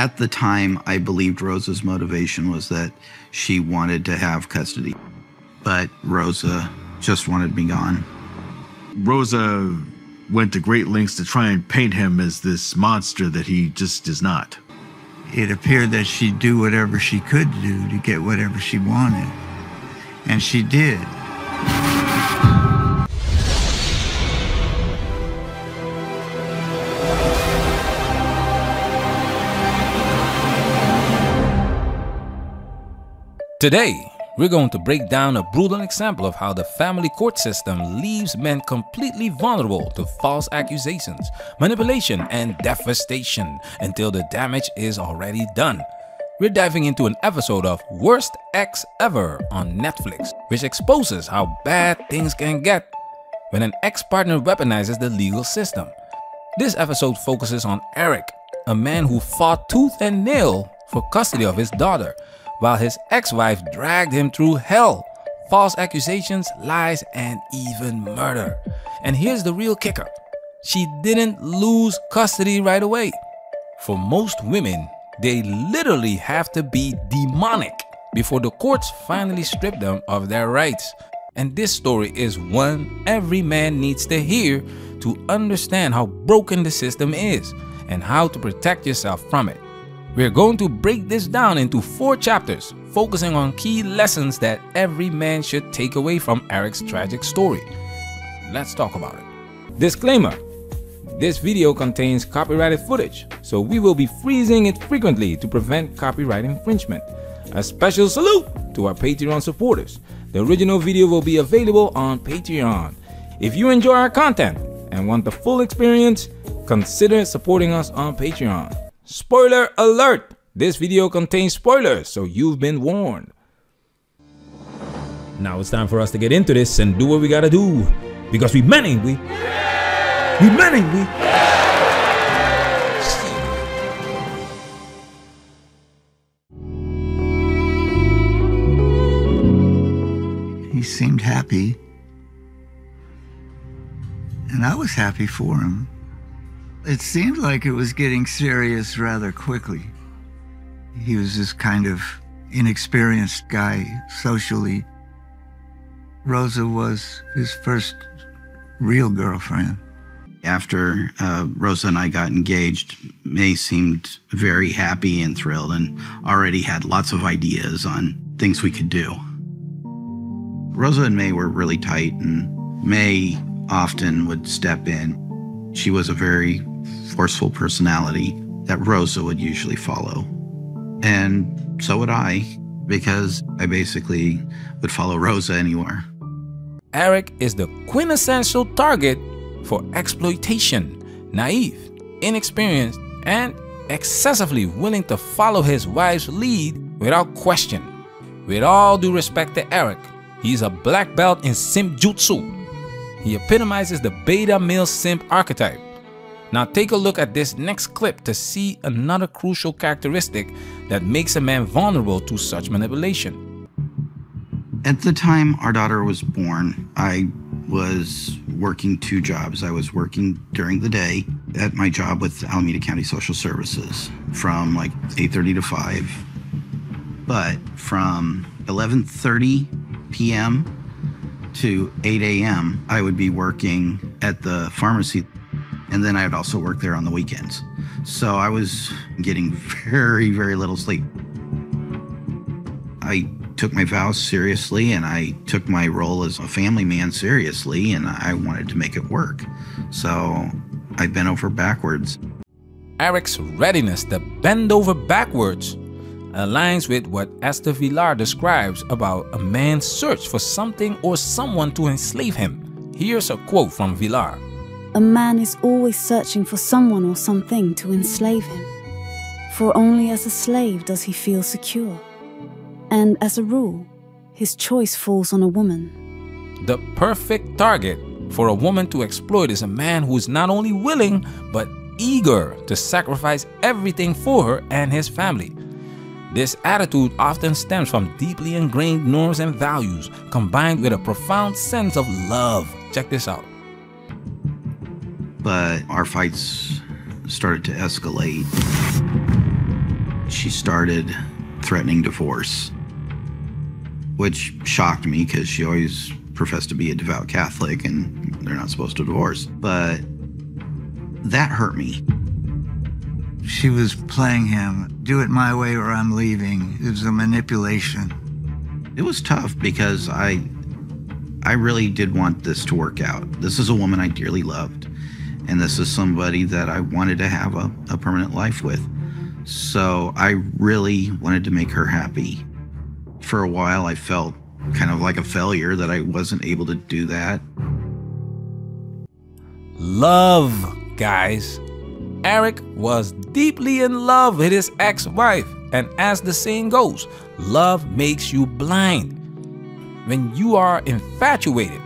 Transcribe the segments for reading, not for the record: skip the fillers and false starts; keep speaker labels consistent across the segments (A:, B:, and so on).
A: At the time, I believed Rosa's motivation was that she wanted to have custody, but Rosa just wanted me gone.
B: Rosa went to great lengths to try and paint him as this monster that he just is not.
C: It appeared that she'd do whatever she could do to get whatever she wanted. And she did.
D: Today, we're going to break down a brutal example of how the family court system leaves men completely vulnerable to false accusations, manipulation, and devastation until the damage is already done. We're diving into an episode of Worst Ex Ever on Netflix, which exposes how bad things can get when an ex-partner weaponizes the legal system. This episode focuses on Eric, a man who fought tooth and nail for custody of his daughter, while his ex-wife dragged him through hell, false accusations, lies, and even murder. And here's the real kicker. She didn't lose custody right away. For most women, they literally have to be demonic before the courts finally strip them of their rights. And this story is one every man needs to hear to understand how broken the system is and how to protect yourself from it. We're going to break this down into 4 chapters, focusing on key lessons that every man should take away from Eric's tragic story. Let's talk about it. Disclaimer: this video contains copyrighted footage, so we will be freezing it frequently to prevent copyright infringement. A special salute to our Patreon supporters. The original video will be available on Patreon. If you enjoy our content and want the full experience, consider supporting us on Patreon. Spoiler alert! This video contains spoilers, so you've been warned. Now it's time for us to get into this and do what we gotta do. Because we men, ain't we? We men, ain't we?
C: He seemed happy. And I was happy for him. It seemed like it was getting serious rather quickly. He was this kind of inexperienced guy socially. Rosa was his first real girlfriend.
A: After Rosa and I got engaged, May seemed very happy and thrilled and already had lots of ideas on things we could do. Rosa and May were really tight, and May often would step in. She was a very forceful personality that Rosa would usually follow. And so would I, because I basically would follow Rosa anywhere.
D: Eric is the quintessential target for exploitation. Naive, inexperienced, and excessively willing to follow his wife's lead without question. With all due respect to Eric, he's a black belt in simp jutsu. He epitomizes the beta male simp archetype. Now take a look at this next clip to see another crucial characteristic that makes a man vulnerable to such manipulation.
A: At the time our daughter was born, I was working 2 jobs. I was working during the day at my job with Alameda County Social Services from like 8:30 to 5. But from 11:30 p.m. to 8 a.m., I would be working at the pharmacy. And then I would also work there on the weekends. So I was getting very, very little sleep. I took my vows seriously, and I took my role as a family man seriously, and I wanted to make it work. So I bent over backwards.
D: Eric's readiness to bend over backwards aligns with what Esther Villar describes about a man's search for something or someone to enslave him. Here's a quote from Villar.
E: A man is always searching for someone or something to enslave him, for only as a slave does he feel secure. And as a rule, his choice falls on a woman.
D: The perfect target for a woman to exploit is a man who is not only willing, but eager to sacrifice everything for her and his family. This attitude often stems from deeply ingrained norms and values, combined with a profound sense of love. Check this out.
A: But our fights started to escalate. she started threatening divorce, which shocked me because she always professed to be a devout Catholic and they're not supposed to divorce. But that hurt me.
C: She was playing him, do it my way or I'm leaving. It was a manipulation.
A: It was tough because I really did want this to work out. This is a woman I dearly loved, and this is somebody that I wanted to have a permanent life with. So I really wanted to make her happy. For a while, I felt kind of like a failure that I wasn't able to do that.
D: Love, guys. Eric was deeply in love with his ex-wife, and as the saying goes, love makes you blind. When you are infatuated,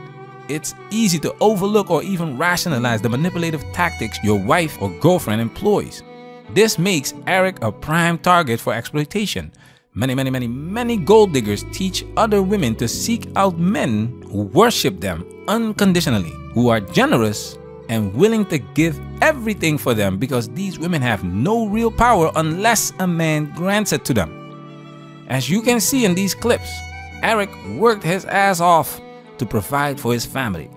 D: it's easy to overlook or even rationalize the manipulative tactics your wife or girlfriend employs. This makes Eric a prime target for exploitation. Many gold diggers teach other women to seek out men who worship them unconditionally, who are generous and willing to give everything for them, because these women have no real power unless a man grants it to them. As you can see in these clips, Eric worked his ass off to provide for his family.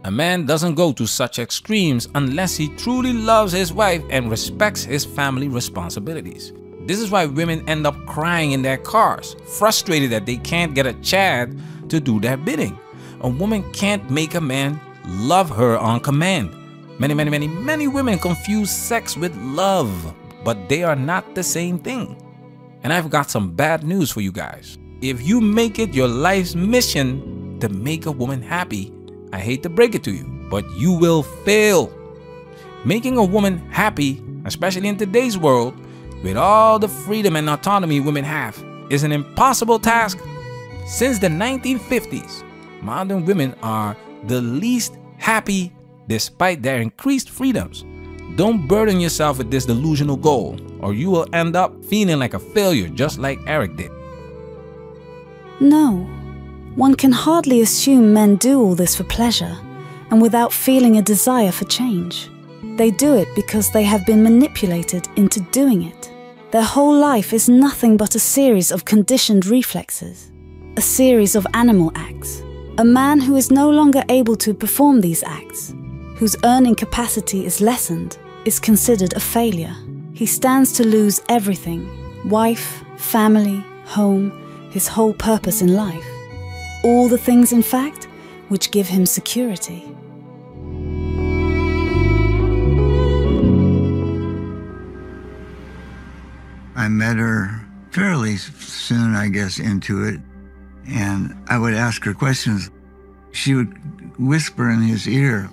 D: A man doesn't go to such extremes unless he truly loves his wife and respects his family responsibilities. This is why women end up crying in their cars, frustrated that they can't get a Chad to do their bidding. A woman can't make a man love her on command. Many women confuse sex with love, but they are not the same thing. And I've got some bad news for you guys. If you make it your life's mission to make a woman happy, I hate to break it to you, but you will fail. Making a woman happy, especially in today's world, with all the freedom and autonomy women have, is an impossible task. Since the 1950s, modern women are the least happy despite their increased freedoms. Don't burden yourself with this delusional goal, or you will end up feeling like a failure just like Eric did.
E: No, one can hardly assume men do all this for pleasure and without feeling a desire for change. They do it because they have been manipulated into doing it. Their whole life is nothing but a series of conditioned reflexes, a series of animal acts. A man who is no longer able to perform these acts, whose earning capacity is lessened, is considered a failure. He stands to lose everything: wife, family, home, his whole purpose in life. All the things, in fact, which give him security.
C: I met her fairly soon, I guess, into it. And I would ask her questions. She would whisper in his ear,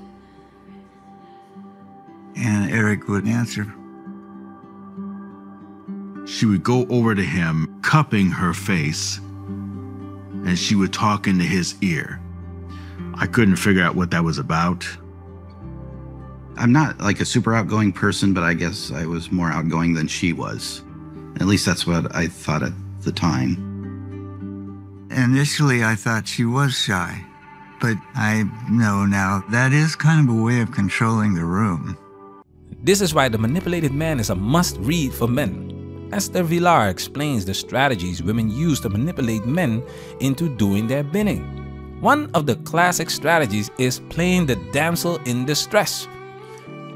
C: and Eric would answer.
B: She would go over to him, cupping her face, and she would talk into his ear. I couldn't figure out what that was about.
A: I'm not like a super outgoing person, but I guess I was more outgoing than she was. At least that's what I thought at the time.
C: Initially, I thought she was shy, but I know now that is kind of a way of controlling the room.
D: This is why The Manipulated Man is a must-read for men. Esther Villar explains the strategies women use to manipulate men into doing their bidding. One of the classic strategies is playing the damsel in distress.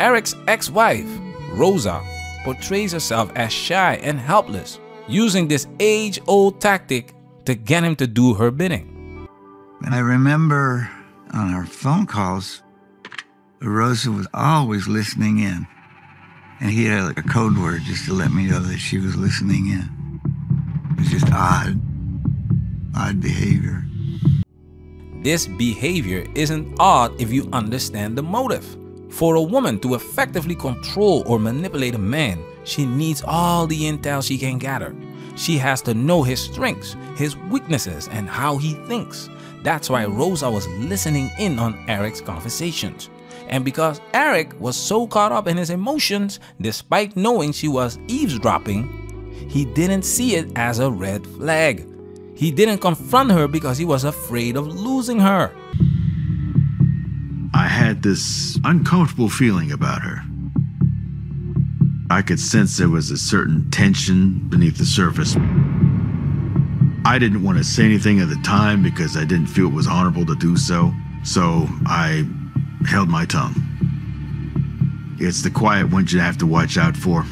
D: Eric's ex-wife, Rosa, portrays herself as shy and helpless, using this age-old tactic to get him to do her bidding.
C: And I remember on our phone calls, Rosa was always listening in. And he had like a code word just to let me know that she was listening in. It was just odd behavior.
D: This behavior isn't odd if you understand the motive. For a woman to effectively control or manipulate a man, she needs all the intel she can gather. She has to know his strengths, his weaknesses, and how he thinks. That's why Rosa was listening in on Eric's conversations. And because Eric was so caught up in his emotions, despite knowing she was eavesdropping, he didn't see it as a red flag. He didn't confront her because he was afraid of losing her.
B: I had this uncomfortable feeling about her. I could sense there was a certain tension beneath the surface. I didn't want to say anything at the time because I didn't feel it was honorable to do so, so I held my tongue. It's the quiet ones you have to watch out for.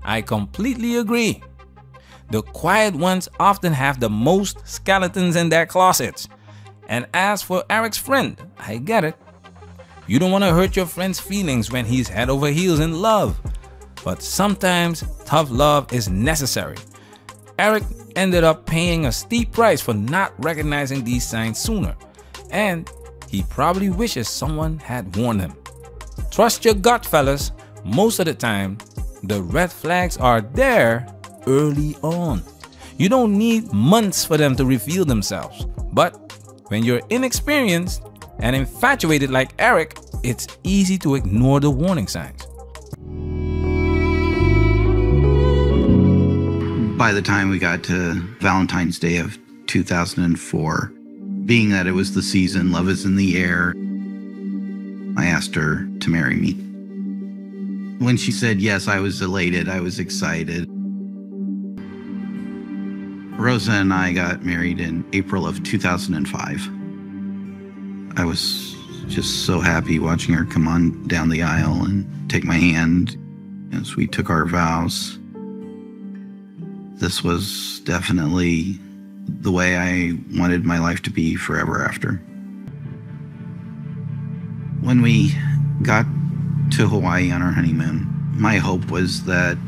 D: I completely agree. The quiet ones often have the most skeletons in their closets. And as for Eric's friend, I get it. You don't want to hurt your friend's feelings when he's head over heels in love. But sometimes tough love is necessary. Eric ended up paying a steep price for not recognizing these signs sooner. And he probably wishes someone had warned him. Trust your gut, fellas. Most of the time, the red flags are there early on. You don't need months for them to reveal themselves. But when you're inexperienced and infatuated like Eric, it's easy to ignore the warning signs.
A: By the time we got to Valentine's Day of 2004, being that it was the season, love is in the air, I asked her to marry me. When she said yes, I was elated, I was excited. Rosa and I got married in April of 2005. I was just so happy watching her come on down the aisle and take my hand as we took our vows. This was definitely the way I wanted my life to be forever after. When we got to Hawaii on our honeymoon, my hope was that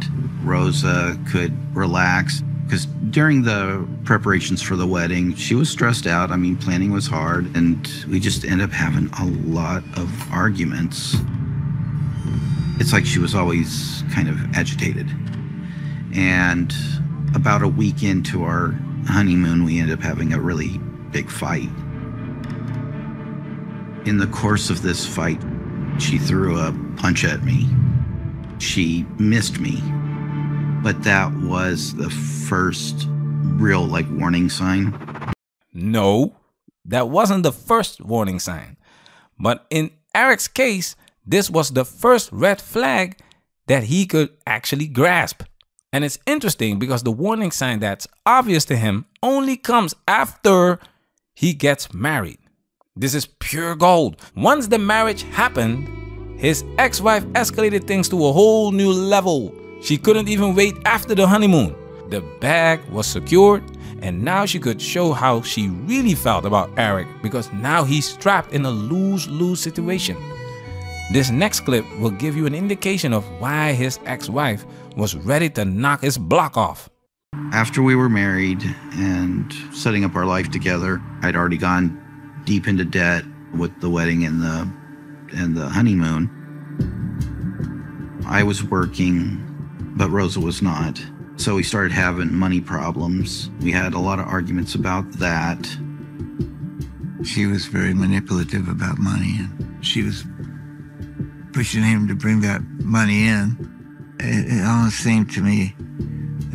A: Rosa could relax, because during the preparations for the wedding, she was stressed out. I mean, planning was hard, and we just ended up having a lot of arguments. It's like she was always kind of agitated. And about a week into our honeymoon, we ended up having a really big fight. In the course of this fight, she threw a punch at me. She missed me. But that was the first real, warning sign.
D: No, that wasn't the first warning sign. But in Eric's case, this was the first red flag that he could actually grasp. And it's interesting because the warning sign that's obvious to him only comes after he gets married. This is pure gold. Once the marriage happened, his ex-wife escalated things to a whole new level. She couldn't even wait after the honeymoon. The bag was secured, and now she could show how she really felt about Eric, because now he's trapped in a lose-lose situation. This next clip will give you an indication of why his ex-wife was ready to knock his block off.
A: After we were married and setting up our life together, I'd already gone deep into debt with the wedding and the honeymoon. I was working, but Rosa was not. So we started having money problems. We had a lot of arguments about that.
C: She was very manipulative about money, and she was pushing him to bring that money in. It almost seemed to me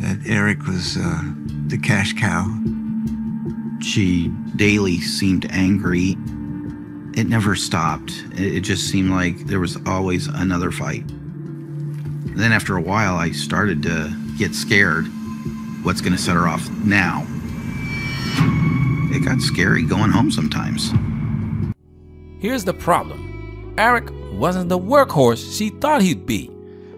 C: that Eric was the cash cow.
A: She daily seemed angry. It never stopped. It just seemed like there was always another fight. Then after a while, I started to get scared. What's going to set her off now? It got scary going home sometimes.
D: Here's the problem. Eric wasn't the workhorse she thought he'd be.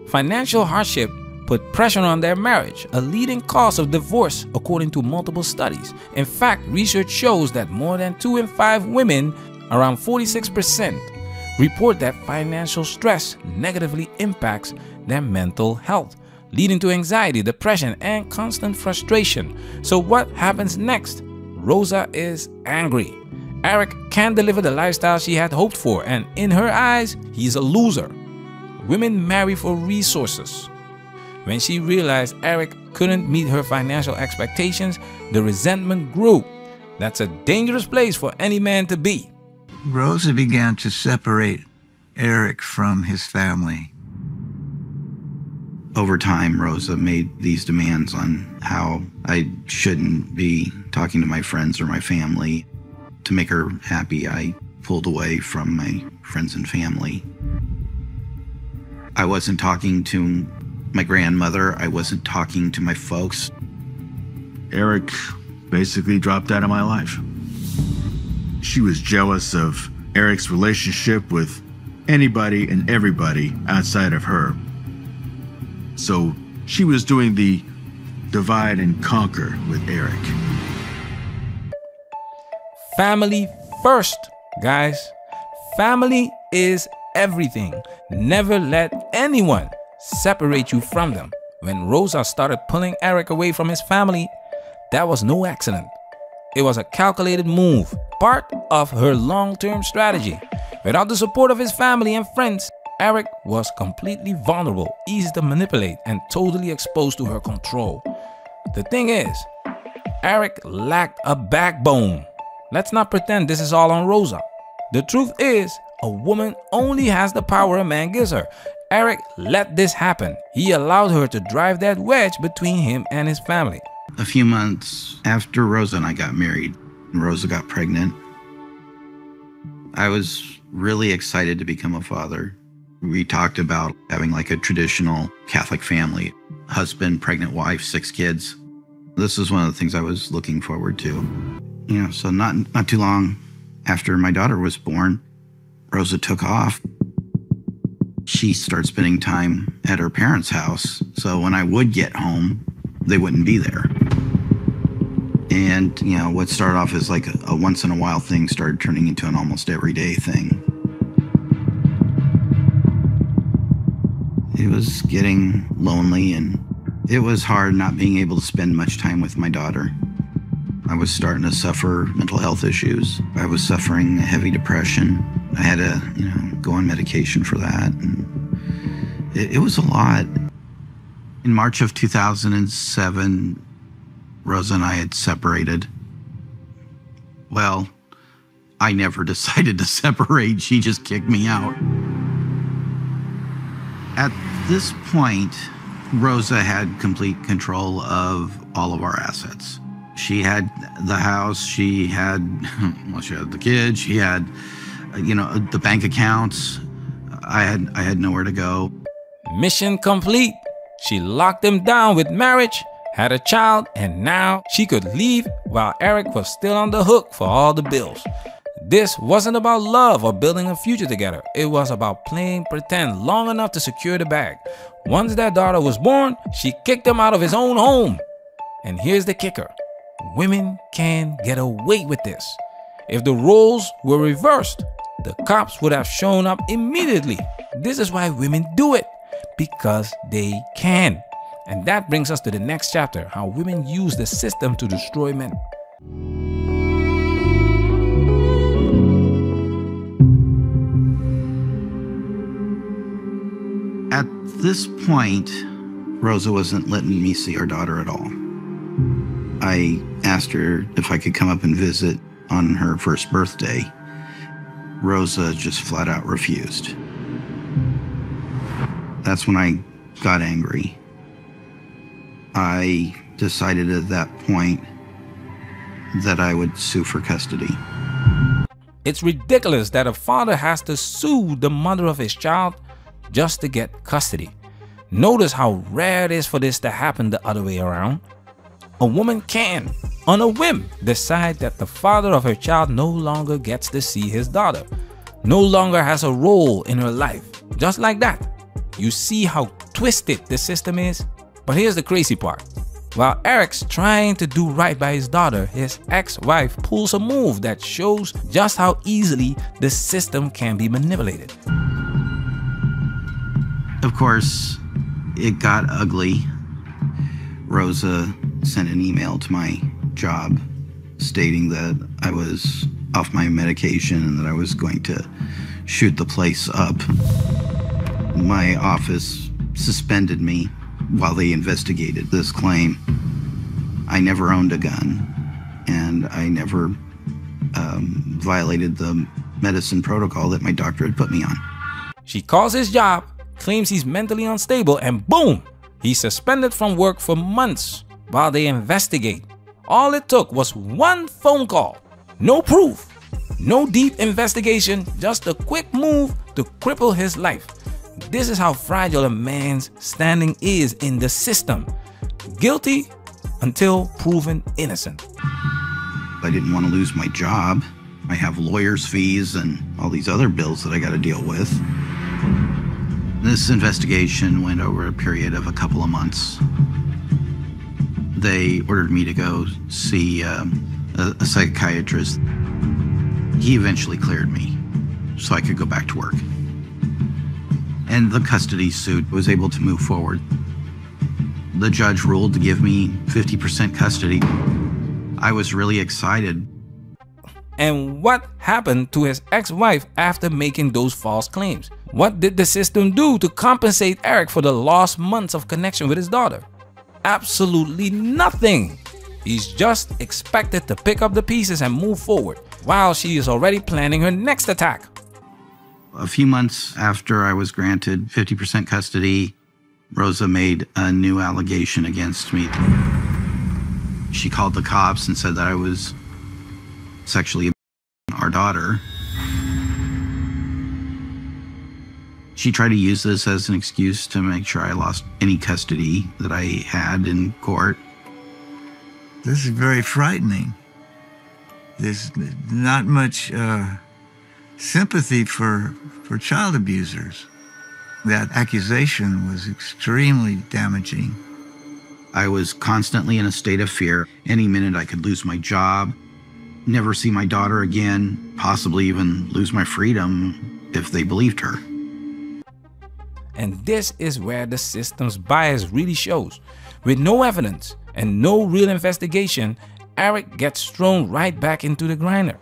D: Financial hardship put pressure on their marriage, a leading cause of divorce according to multiple studies. In fact, research shows that more than 2 in 5 women, around 46%, report that financial stress negatively impacts their mental health, leading to anxiety, depression, and constant frustration. So what happens next? Rosa is angry. Eric can't deliver the lifestyle she had hoped for, and in her eyes, he's a loser. Women marry for resources. When she realized Eric couldn't meet her financial expectations, the resentment grew. That's a dangerous place for any man to be.
C: Rosa began to separate Eric from his family.
A: Over time, Rosa made these demands on how I shouldn't be talking to my friends or my family. To make her happy, I pulled away from my friends and family. I wasn't talking to my grandmother. I wasn't talking to my folks.
B: Eric basically dropped out of my life. She was jealous of Eric's relationship with anybody and everybody outside of her. So she was doing the divide and conquer with Eric.
D: Family first, guys. Family is everything. Never let anyone separate you from them. When Rosa started pulling Eric away from his family, that was no accident. It was a calculated move, part of her long-term strategy. Without the support of his family and friends, Eric was completely vulnerable, easy to manipulate, and totally exposed to her control. The thing is, Eric lacked a backbone. Let's not pretend this is all on Rosa. The truth is, a woman only has the power a man gives her. Eric let this happen. He allowed her to drive that wedge between him and his family.
A: A few months after Rosa and I got married, and Rosa got pregnant, I was really excited to become a father. We talked about having like a traditional Catholic family, husband, pregnant wife, 6 kids. This is one of the things I was looking forward to. So not too long after my daughter was born, Rosa took off. She started spending time at her parents' house. So when I would get home, they wouldn't be there. And, what started off as like a once in a while thing started turning into an almost everyday thing. It was getting lonely, and it was hard not being able to spend much time with my daughter. I was starting to suffer mental health issues. I was suffering heavy depression. I had to, go on medication for that. And it was a lot. In March of 2007, Rosa and I had separated. Well, I never decided to separate. She just kicked me out. At this point, Rosa had complete control of all of our assets. She had the house, she had the kids, she had, the bank accounts. I had nowhere to go.
D: Mission complete. She locked him down with marriage, had a child, and now she could leave while Eric was still on the hook for all the bills. This wasn't about love or building a future together. It was about playing pretend long enough to secure the bag. Once their daughter was born, she kicked him out of his own home. And here's the kicker. Women can get away with this. If the roles were reversed, the cops would have shown up immediately. This is why women do it, because they can. And that brings us to the next chapter, how women use the system to destroy men.
A: At this point, Rosa wasn't letting me see our daughter at all. I asked her if I could come up and visit on her first birthday. Rosa just flat out refused. That's when I got angry. I decided at that point that I would sue for custody.
D: It's ridiculous that a father has to sue the mother of his child just to get custody. Notice how rare it is for this to happen the other way around. A woman can, on a whim, decide that the father of her child no longer gets to see his daughter, no longer has a role in her life. Just like that. You see how twisted the system is? But here's the crazy part. While Eric's trying to do right by his daughter, his ex-wife pulls a move that shows just how easily the system can be manipulated.
A: Of course, it got ugly. Rosa sent an email to my job stating that I was off my medication and that I was going to shoot the place up. My office suspended me while they investigated this claim. I never owned a gun, and I never violated the medicine protocol that my doctor had put me on.
D: She calls his job, claims he's mentally unstable, and boom! He's suspended from work for months while they investigate. All it took was one phone call. No proof, no deep investigation, just a quick move to cripple his life. This is how fragile a man's standing is in the system. Guilty until proven innocent.
A: I didn't want to lose my job. I have lawyers' fees and all these other bills that I got to deal with. This investigation went over a period of a couple of months. They ordered me to go see a psychiatrist. He eventually cleared me so I could go back to work. And the custody suit was able to move forward. The judge ruled to give me 50% custody. I was really excited.
D: And what happened to his ex-wife after making those false claims? What did the system do to compensate Eric for the lost months of connection with his daughter? Absolutely nothing. He's just expected to pick up the pieces and move forward, while she is already planning her next attack.
A: A few months after I was granted 50% custody, Rosa made a new allegation against me. She called the cops and said that I was sexually abusing our daughter. She tried to use this as an excuse to make sure I lost any custody that I had in court.
C: This is very frightening. There's not much sympathy for child abusers. That accusation was extremely damaging.
A: I was constantly in a state of fear. Any minute I could lose my job, never see my daughter again, possibly even lose my freedom if they believed her.
D: And this is where the system's bias really shows. With no evidence and no real investigation, Eric gets thrown right back into the grinder.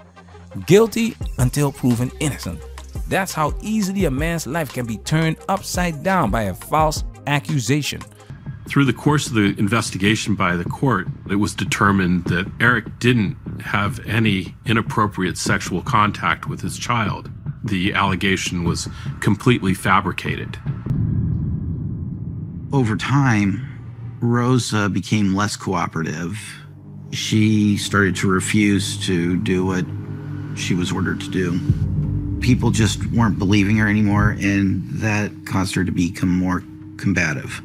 D: Guilty until proven innocent. That's how easily a man's life can be turned upside down by a false accusation.
F: Through the course of the investigation by the court, it was determined that Eric didn't have any inappropriate sexual contact with his child. The allegation was completely fabricated.
A: Over time, Rosa became less cooperative. She started to refuse to do what she was ordered to do. People just weren't believing her anymore, and that caused her to become more combative.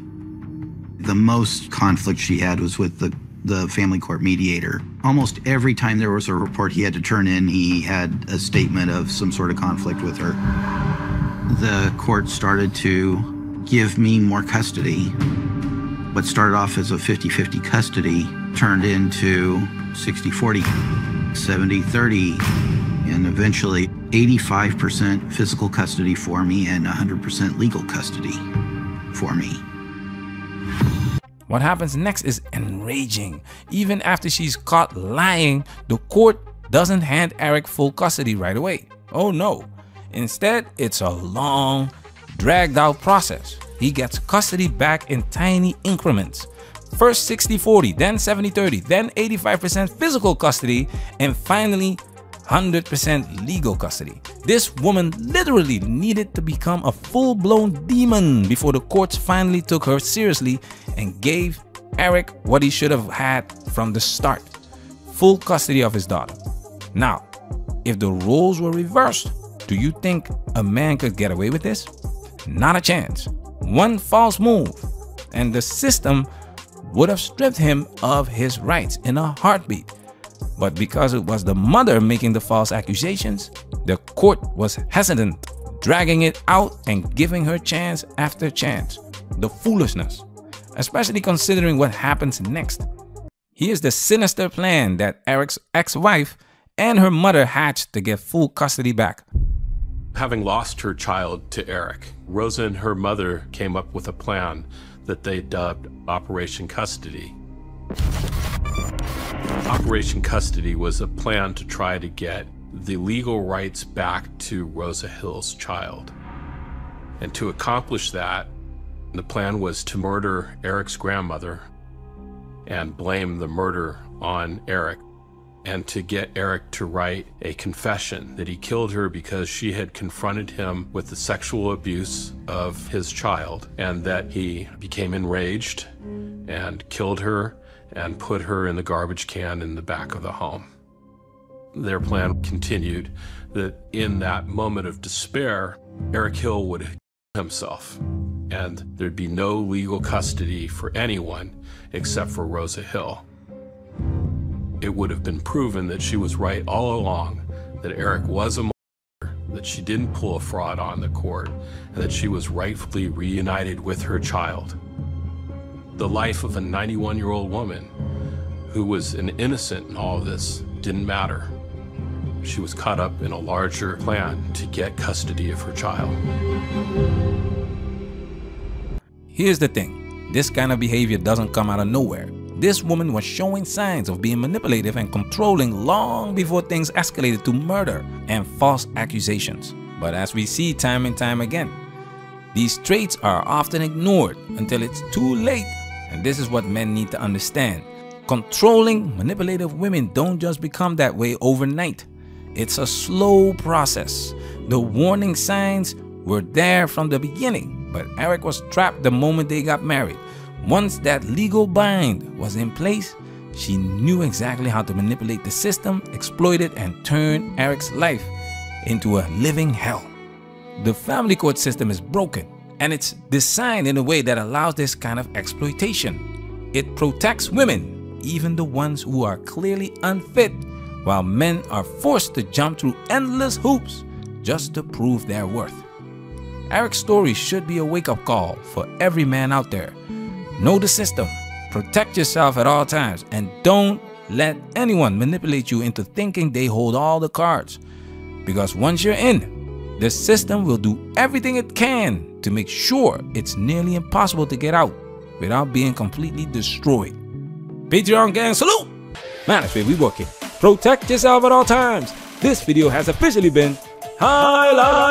A: The most conflict she had was with the family court mediator. Almost every time there was a report he had to turn in, he had a statement of some sort of conflict with her. The court started to give me more custody. What started off as a 50-50 custody turned into 60-40, 70-30, and eventually 85% physical custody for me and 100% legal custody for me.
D: What happens next is enraging. Even after she's caught lying, the court doesn't hand Eric full custody right away. Oh no. Instead, it's a long, dragged out process. He gets custody back in tiny increments. First 60-40, then 70-30, then 85% physical custody, and finally 100% legal custody. This woman literally needed to become a full-blown demon before the courts finally took her seriously and gave Eric what he should have had from the start: full custody of his daughter. Now, if the roles were reversed, do you think a man could get away with this? Not a chance. One false move, and the system would have stripped him of his rights in a heartbeat. But because it was the mother making the false accusations, the court was hesitant, dragging it out and giving her chance after chance. The foolishness, especially considering what happens next. Here's the sinister plan that Eric's ex-wife and her mother hatched to get full custody back.
F: Having lost her child to Eric, Rosa and her mother came up with a plan that they dubbed Operation Custody. Operation Custody was a plan to try to get the legal rights back to Rosa Hill's child. And to accomplish that, the plan was to murder Eric's grandmother and blame the murder on Eric, and to get Eric to write a confession that he killed her because she had confronted him with the sexual abuse of his child, and that he became enraged and killed her and put her in the garbage can in the back of the home. Their plan continued that in that moment of despair, Eric Hill would himself, and there'd be no legal custody for anyone except for Rosa Hill. It would have been proven that she was right all along, that Eric was a murderer, that she didn't pull a fraud on the court, and that she was rightfully reunited with her child. The life of a 91-year-old woman who was an innocent in all of this didn't matter. She was caught up in a larger plan to get custody of her child.
D: Here's the thing, this kind of behavior doesn't come out of nowhere. This woman was showing signs of being manipulative and controlling long before things escalated to murder and false accusations. But as we see time and time again, these traits are often ignored until it's too late. And this is what men need to understand. Controlling, manipulative women don't just become that way overnight. It's a slow process. The warning signs were there from the beginning, but Eric was trapped the moment they got married. Once that legal bind was in place, she knew exactly how to manipulate the system, exploit it, and turn Eric's life into a living hell. The family court system is broken, and it's designed in a way that allows this kind of exploitation. It protects women, even the ones who are clearly unfit, while men are forced to jump through endless hoops just to prove their worth. Eric's story should be a wake-up call for every man out there. Know the system, protect yourself at all times, and don't let anyone manipulate you into thinking they hold all the cards. Because once you're in, the system will do everything it can to make sure it's nearly impossible to get out without being completely destroyed. Patreon gang, salute! Manipulative, we working. Protect yourself at all times. This video has officially been highlighted.